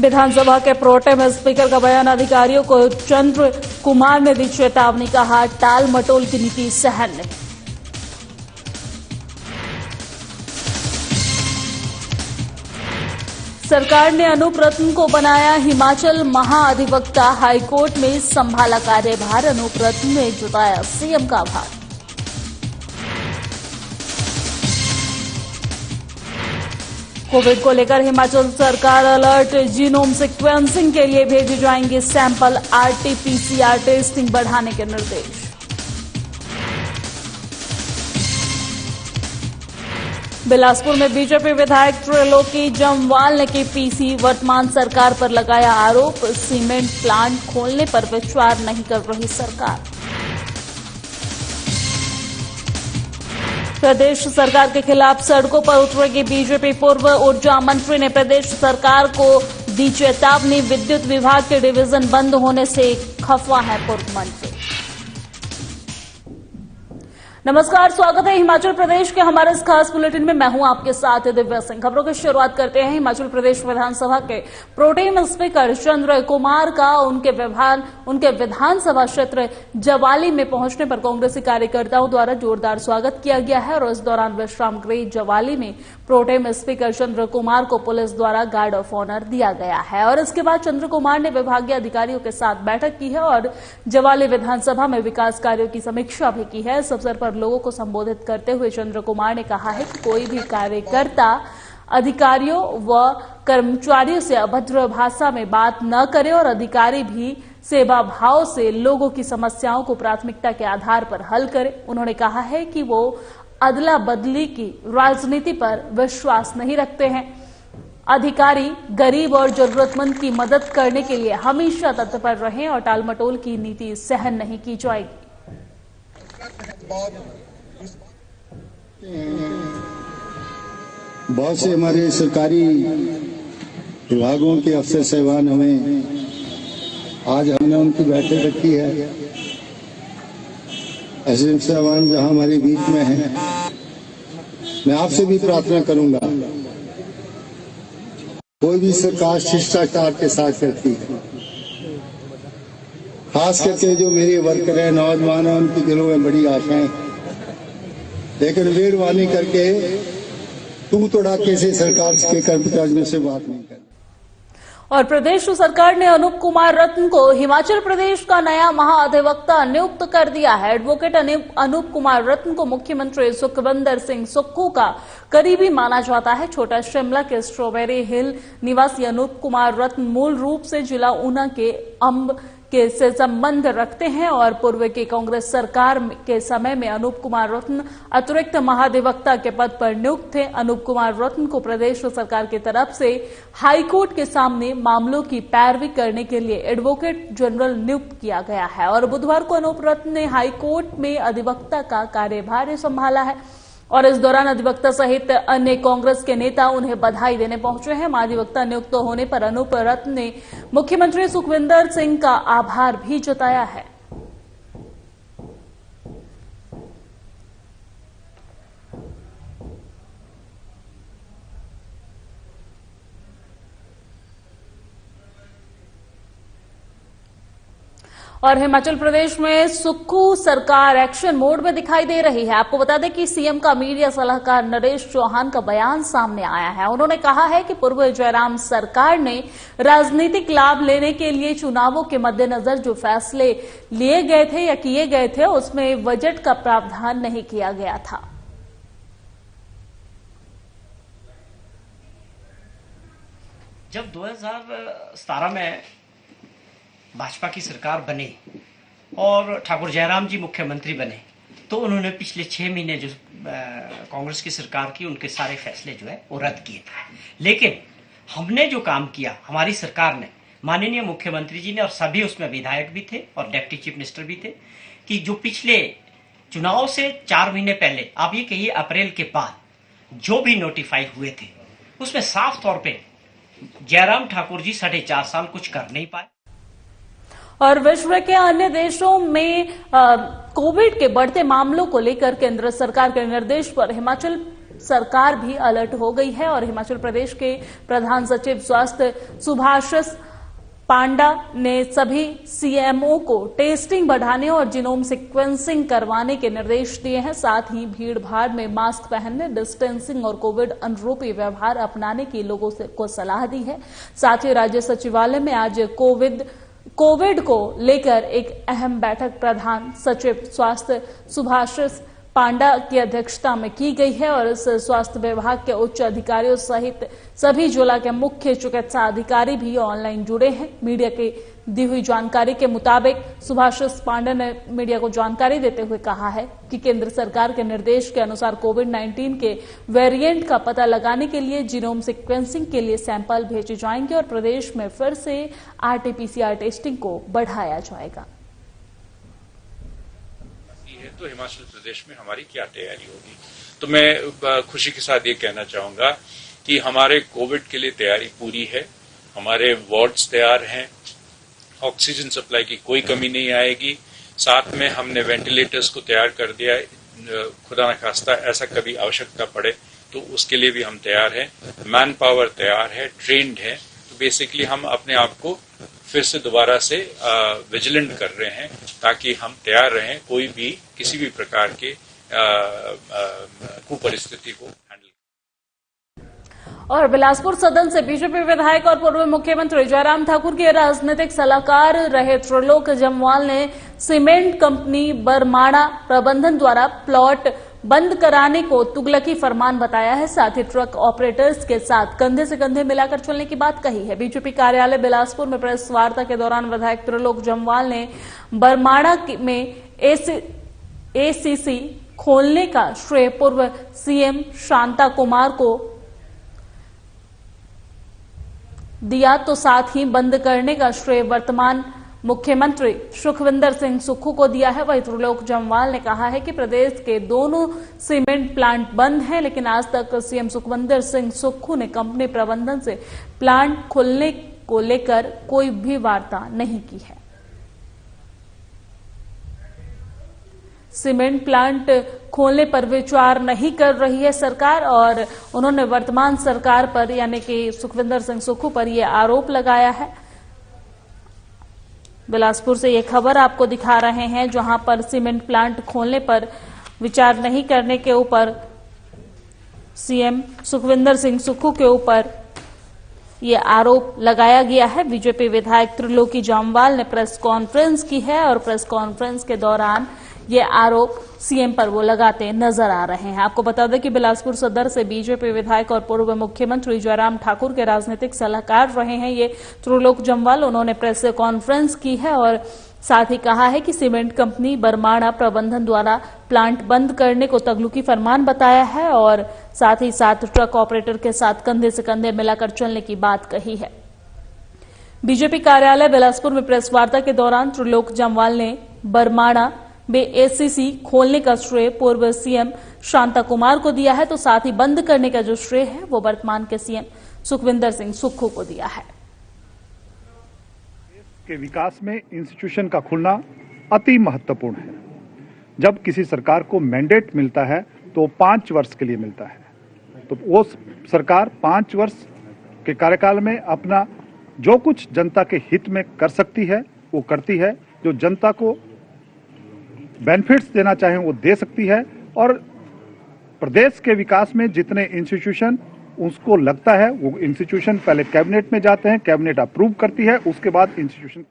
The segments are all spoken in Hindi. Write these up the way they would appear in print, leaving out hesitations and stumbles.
विधानसभा के प्रोटेम स्पीकर का बयान, अधिकारियों को चंद्र कुमार ने दी चेतावनी, कहा टाल मटोल की नीति सहन नहीं। सरकार ने अनूप रत्न को बनाया हिमाचल महाअधिवक्ता, हाईकोर्ट में संभाला कार्यभार, अनूप रत्न ने जताया सीएम का आभार। कोविड को लेकर हिमाचल सरकार अलर्ट, जीनोम सीक्वेंसिंग के लिए भेजे जाएंगे सैंपल, आरटी-पीसीआर टेस्टिंग बढ़ाने के निर्देश। बिलासपुर में बीजेपी विधायक त्रिलोकी जम्वाल ने की पीसी, वर्तमान सरकार पर लगाया आरोप, सीमेंट प्लांट खोलने पर विचार नहीं कर रही सरकार। प्रदेश सरकार के खिलाफ सड़कों पर उतरेगी बीजेपी, पूर्व ऊर्जा मंत्री ने प्रदेश सरकार को दी चेतावनी, विद्युत विभाग के डिवीजन बंद होने से खफा है पूर्व मंत्री। नमस्कार, स्वागत है हिमाचल प्रदेश के हमारे इस खास बुलेटिन में। मैं हूं आपके साथ दिव्या सिंह। खबरों की शुरुआत करते हैं हिमाचल प्रदेश विधानसभा के प्रोटेम स्पीकर चंद्र कुमार का। उनके विधानसभा क्षेत्र जवाली में पहुंचने पर कांग्रेसी कार्यकर्ताओं द्वारा जोरदार स्वागत किया गया है और इस दौरान विश्राम गृह जवाली में प्रोटेम स्पीकर चंद्र कुमार को पुलिस द्वारा गार्ड ऑफ ऑनर दिया गया है और इसके बाद चंद्र कुमार ने विभागीय अधिकारियों के साथ बैठक की है और जवाली विधानसभा में विकास कार्यों की समीक्षा भी की है। इस अवसर पर लोगों को संबोधित करते हुए चंद्र कुमार ने कहा है कि कोई भी कार्यकर्ता अधिकारियों व कर्मचारियों से अभद्र भाषा में बात न करे और अधिकारी भी सेवा भाव से लोगों की समस्याओं को प्राथमिकता के आधार पर हल करे। उन्होंने कहा है कि वो अदला बदली की राजनीति पर विश्वास नहीं रखते हैं। अधिकारी गरीब और जरूरतमंद की मदद करने के लिए हमेशा तत्पर रहें और टालमटोल की नीति सहन नहीं की जाएगी। बहुत से हमारे सरकारी विभागों के अफसर साहिबान हमें आज हमने उनकी बैठक रखी है। एसडीएम साहिबान जहां हमारे बीच में हैं, मैं आपसे भी प्रार्थना करूंगा, कोई भी सरकार शिष्टाचार के साथ चलती है, खास करके जो मेरे वर्कर हैं, नौजवान हैं, उनके दिलों में बड़ी आशाएं, लेकिन मेहरबानी करके तू तड़ाके से सरकार के कर्मचारियों से बात नहीं कर। और प्रदेश सरकार ने अनूप कुमार रत्न को हिमाचल प्रदेश का नया महाअधिवक्ता नियुक्त कर दिया है। एडवोकेट अनूप कुमार रत्न को मुख्यमंत्री सुखविंदर सिंह सुक्खू का करीबी माना जाता है। छोटा शिमला के स्ट्रॉबेरी हिल निवासी अनूप कुमार रत्न मूल रूप से जिला ऊना के अंब के से संबंध रखते हैं और पूर्व की कांग्रेस सरकार के समय में अनूप कुमार रत्न अतिरिक्त महाधिवक्ता के पद पर नियुक्त थे। अनूप कुमार रत्न को प्रदेश सरकार की तरफ से हाईकोर्ट के सामने मामलों की पैरवी करने के लिए एडवोकेट जनरल नियुक्त किया गया है और बुधवार को अनूप रत्न ने हाईकोर्ट में अधिवक्ता का कार्यभार संभाला है और इस दौरान अधिवक्ता सहित अन्य कांग्रेस के नेता उन्हें बधाई देने पहुंचे हैं। महाधिवक्ता नियुक्त होने पर अनूप रत्न ने मुख्यमंत्री सुखविंदर सिंह का आभार भी जताया है। और हिमाचल प्रदेश में सुक्खू सरकार एक्शन मोड में दिखाई दे रही है। आपको बता दें कि सीएम का मीडिया सलाहकार नरेश चौहान का बयान सामने आया है। उन्होंने कहा है कि पूर्व जयराम सरकार ने राजनीतिक लाभ लेने के लिए चुनावों के मद्देनजर जो फैसले लिए गए थे या किए गए थे उसमें बजट का प्रावधान नहीं किया गया था। जब 2017 में भाजपा की सरकार बने और ठाकुर जयराम जी मुख्यमंत्री बने तो उन्होंने पिछले 6 महीने जो कांग्रेस की सरकार की उनके सारे फैसले जो है वो रद्द किए थे। लेकिन हमने जो काम किया, हमारी सरकार ने, माननीय मुख्यमंत्री जी ने और सभी उसमें विधायक भी थे और डिप्टी चीफ मिनिस्टर भी थे, कि जो पिछले चुनाव से 4 महीने पहले, आप ये कहिए अप्रैल के बाद जो भी नोटिफाई हुए थे उसमें साफ तौर पे जयराम ठाकुर जी 4.5 साल कुछ कर नहीं पाए। और विश्व के अन्य देशों में कोविड के बढ़ते मामलों को लेकर केंद्र सरकार के निर्देश पर हिमाचल सरकार भी अलर्ट हो गई है और हिमाचल प्रदेश के प्रधान सचिव स्वास्थ्य सुभाषिस पांडा ने सभी सीएमओ को टेस्टिंग बढ़ाने और जीनोम सीक्वेंसिंग करवाने के निर्देश दिए हैं। साथ ही भीड़ भाड़ में मास्क पहनने, डिस्टेंसिंग और कोविड अनुरूपी व्यवहार अपनाने की लोगों को सलाह दी है। साथ ही राज्य सचिवालय में आज कोविड को लेकर एक अहम बैठक प्रधान सचिव स्वास्थ्य सुभाषिस पांडा की अध्यक्षता में की गई है और इस स्वास्थ्य विभाग के उच्च अधिकारियों सहित सभी जिला के मुख्य चिकित्सा अधिकारी भी ऑनलाइन जुड़े हैं। मीडिया की दी हुई जानकारी के मुताबिक सुभाषिस पांडा ने मीडिया को जानकारी देते हुए कहा है कि केंद्र सरकार के निर्देश के अनुसार कोविड-19 के वेरिएंट का पता लगाने के लिए जीनोम सीक्वेंसिंग के लिए सैंपल भेजे जाएंगे और प्रदेश में फिर से आरटी-पीसीआर टेस्टिंग को बढ़ाया जाएगा। तो हिमाचल प्रदेश में हमारी क्या तैयारी होगी, तो मैं खुशी के साथ ये कहना चाहूंगा कि हमारे कोविड के लिए तैयारी पूरी है। हमारे वार्ड्स तैयार हैं, ऑक्सीजन सप्लाई की कोई कमी नहीं आएगी। साथ में हमने वेंटिलेटर्स को तैयार कर दिया है। खुदा न खास्ता ऐसा कभी आवश्यकता पड़े तो उसके लिए भी हम तैयार हैं। मैन पावर तैयार है, ट्रेन्ड है। तो बेसिकली हम अपने आप को फिर से दोबारा से विजिलेंट कर रहे हैं ताकि हम तैयार रहें कोई भी किसी भी प्रकार के कुपरिस्थिति को हैंडल। और बिलासपुर सदन से बीजेपी विधायक और पूर्व मुख्यमंत्री जयराम ठाकुर के राजनीतिक सलाहकार रहे त्रिलोक जम्वाल ने सीमेंट कंपनी बरमाणा प्रबंधन द्वारा प्लॉट बंद कराने को तुगलकी फरमान बताया है। साथ ही ट्रक ऑपरेटर्स के साथ कंधे से कंधे मिलाकर चलने की बात कही है। बीजेपी कार्यालय बिलासपुर में प्रेस वार्ता के दौरान विधायक त्रिलोक जम्वाल ने बरमाणा में एसीसी खोलने का श्रेय पूर्व सीएम शांता कुमार को दिया तो साथ ही बंद करने का श्रेय वर्तमान मुख्यमंत्री सुखविंदर सिंह सुक्खू को दिया है। वही त्रिलोक जम्वाल ने कहा है कि प्रदेश के दोनों सीमेंट प्लांट बंद हैं, लेकिन आज तक सीएम सुखविंदर सिंह सुक्खू ने कंपनी प्रबंधन से प्लांट खोलने को लेकर कोई भी वार्ता नहीं की है। सीमेंट प्लांट खोलने पर विचार नहीं कर रही है सरकार और उन्होंने वर्तमान सरकार पर यानी कि सुखविंदर सिंह सुक्खू पर यह आरोप लगाया है। बिलासपुर से ये खबर आपको दिखा रहे हैं जहां पर सीमेंट प्लांट खोलने पर विचार नहीं करने के ऊपर सीएम सुखविंदर सिंह सुक्खू के ऊपर ये आरोप लगाया गया है। बीजेपी विधायक त्रिलोकी जम्वाल ने प्रेस कॉन्फ्रेंस की है और प्रेस कॉन्फ्रेंस के दौरान ये आरोप सीएम पर वो लगाते नजर आ रहे हैं। आपको बता दें कि बिलासपुर सदर से बीजेपी विधायक और पूर्व मुख्यमंत्री जयराम ठाकुर के राजनीतिक सलाहकार रहे हैं ये त्रिलोक जम्वाल। उन्होंने प्रेस कॉन्फ्रेंस की है और साथ ही कहा है कि सीमेंट कंपनी बरमाणा प्रबंधन द्वारा प्लांट बंद करने को तगलुकी फरमान बताया है और साथ ही साथ ट्रक ऑपरेटर के साथ कंधे से कंधे मिलाकर चलने की बात कही है। बीजेपी कार्यालय बिलासपुर में प्रेस वार्ता के दौरान त्रिलोक जम्वाल ने बरमाणा में एसीसी खोलने का श्रेय पूर्व सीएम शांता कुमार को दिया है तो साथ ही बंद करने का जो श्रेय है वो वर्तमान के सीएम सुखविंदर सिंह सुक्खू को दिया है। देश के विकास में इंस्टीट्यूशन का खुलना अति महत्वपूर्ण है। जब किसी सरकार को मैंडेट मिलता है तो 5 वर्ष के लिए मिलता है, तो वो सरकार 5 वर्ष के कार्यकाल में अपना जो कुछ जनता के हित में कर सकती है वो करती है, जो जनता को बेनिफिट्स देना चाहे वो दे सकती है। और प्रदेश के विकास में जितने इंस्टीट्यूशन उसको लगता है वो इंस्टीट्यूशन पहले कैबिनेट में जाते हैं, कैबिनेट अप्रूव करती है, उसके बाद इंस्टीट्यूशन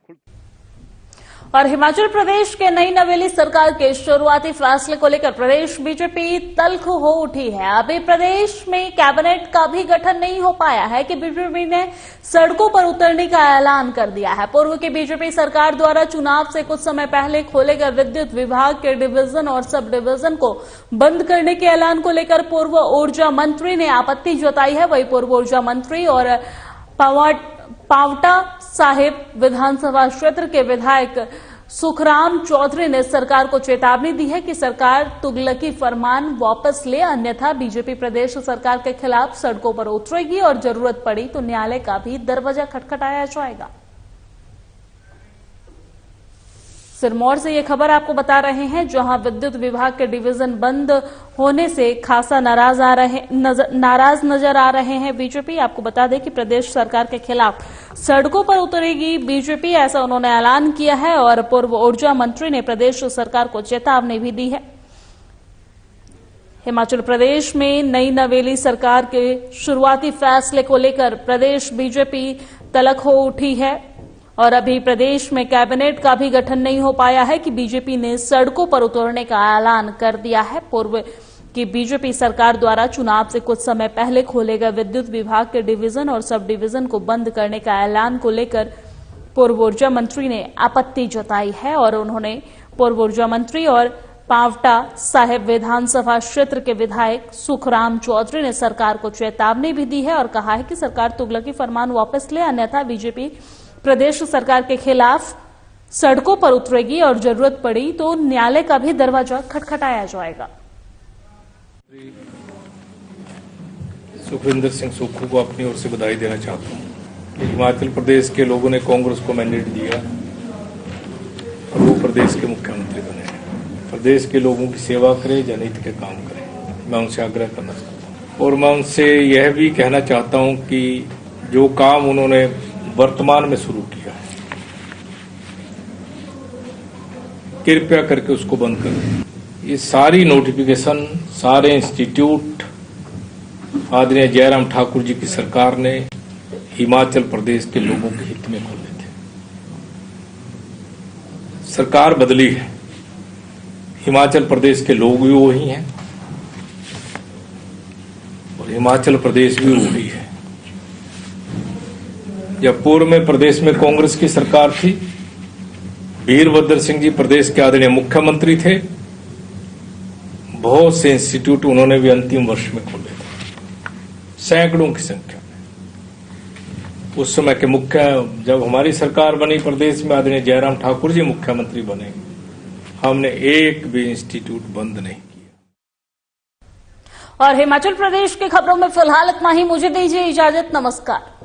और हिमाचल प्रदेश के नई नवेली सरकार के शुरुआती फैसले को लेकर प्रदेश बीजेपी तल्ख हो उठी है। अभी प्रदेश में कैबिनेट का भी गठन नहीं हो पाया है कि बीजेपी ने सड़कों पर उतरने का ऐलान कर दिया है। पूर्व की बीजेपी सरकार द्वारा चुनाव से कुछ समय पहले खोले गए विद्युत विभाग के डिवीजन और सब डिवीजन को बंद करने के ऐलान को लेकर पूर्व ऊर्जा मंत्री ने आपत्ति जताई है। वही पूर्व ऊर्जा मंत्री और पावटा साहिब विधानसभा क्षेत्र के विधायक सुखराम चौधरी ने सरकार को चेतावनी दी है कि सरकार तुगलकी फरमान वापस ले, अन्यथा बीजेपी प्रदेश सरकार के खिलाफ सड़कों पर उतरेगी और जरूरत पड़ी तो न्यायालय का भी दरवाजा खटखटाया जाएगा। सिरमौर से ये खबर आपको बता रहे हैं, जहां विद्युत विभाग के डिवीजन बंद होने से खासा नाराज नजर आ रहे हैं बीजेपी। आपको बता दें कि प्रदेश सरकार के खिलाफ सड़कों पर उतरेगी बीजेपी, ऐसा उन्होंने ऐलान किया है और पूर्व ऊर्जा मंत्री ने प्रदेश सरकार को चेतावनी भी दी है। हिमाचल प्रदेश में नई नवेली सरकार के शुरुआती फैसले को लेकर प्रदेश बीजेपी तल्ख हो उठी है और अभी प्रदेश में कैबिनेट का भी गठन नहीं हो पाया है कि बीजेपी ने सड़कों पर उतरने का ऐलान कर दिया है। पूर्व की बीजेपी सरकार द्वारा चुनाव से कुछ समय पहले खोले गए विद्युत विभाग के डिवीजन और सब डिवीजन को बंद करने का ऐलान को लेकर पूर्व ऊर्जा मंत्री ने आपत्ति जताई है और उन्होंने पूर्व ऊर्जा मंत्री और पांवटा साहिब विधानसभा क्षेत्र के विधायक सुखराम चौधरी ने सरकार को चेतावनी भी दी है और कहा है कि सरकार तुगलकी फरमान वापस ले, अन्यथा बीजेपी प्रदेश सरकार के खिलाफ सड़कों पर उतरेगी और जरूरत पड़ी तो न्यायालय का भी दरवाजा खटखटाया जाएगा। सुखविंदर सिंह सुक्खू को अपनी ओर से बधाई देना चाहता हूं। हिमाचल प्रदेश के लोगों ने कांग्रेस को मैंडेट दिया और वो प्रदेश के मुख्यमंत्री बने। प्रदेश के लोगों की सेवा करे, जनहित के काम करे, मैं उनसे आग्रह करना चाहता हूं। और मैं उनसे यह भी कहना चाहता हूं कि जो काम उन्होंने वर्तमान में शुरू किया है, कृपया करके उसको बंद करें। ये सारी नोटिफिकेशन, सारे इंस्टीट्यूट आदरणीय जयराम ठाकुर जी की सरकार ने हिमाचल प्रदेश के लोगों के हित में खोले थे। सरकार बदली है, हिमाचल प्रदेश के लोग भी वही हैं और हिमाचल प्रदेश भी वही है। जब पूर्व में प्रदेश में कांग्रेस की सरकार थी, वीरभद्र सिंह जी प्रदेश के आदरणीय मुख्यमंत्री थे, बहुत से इंस्टीट्यूट उन्होंने भी अंतिम वर्ष में खोले थे, सैकड़ों की संख्या में। उस समय के जब हमारी सरकार बनी प्रदेश में, आदरणीय जयराम ठाकुर जी मुख्यमंत्री बने, हमने एक भी इंस्टीट्यूट बंद नहीं किया। और हिमाचल प्रदेश की खबरों में फिलहाल इतना ही। मुझे दीजिए इजाजत, नमस्कार।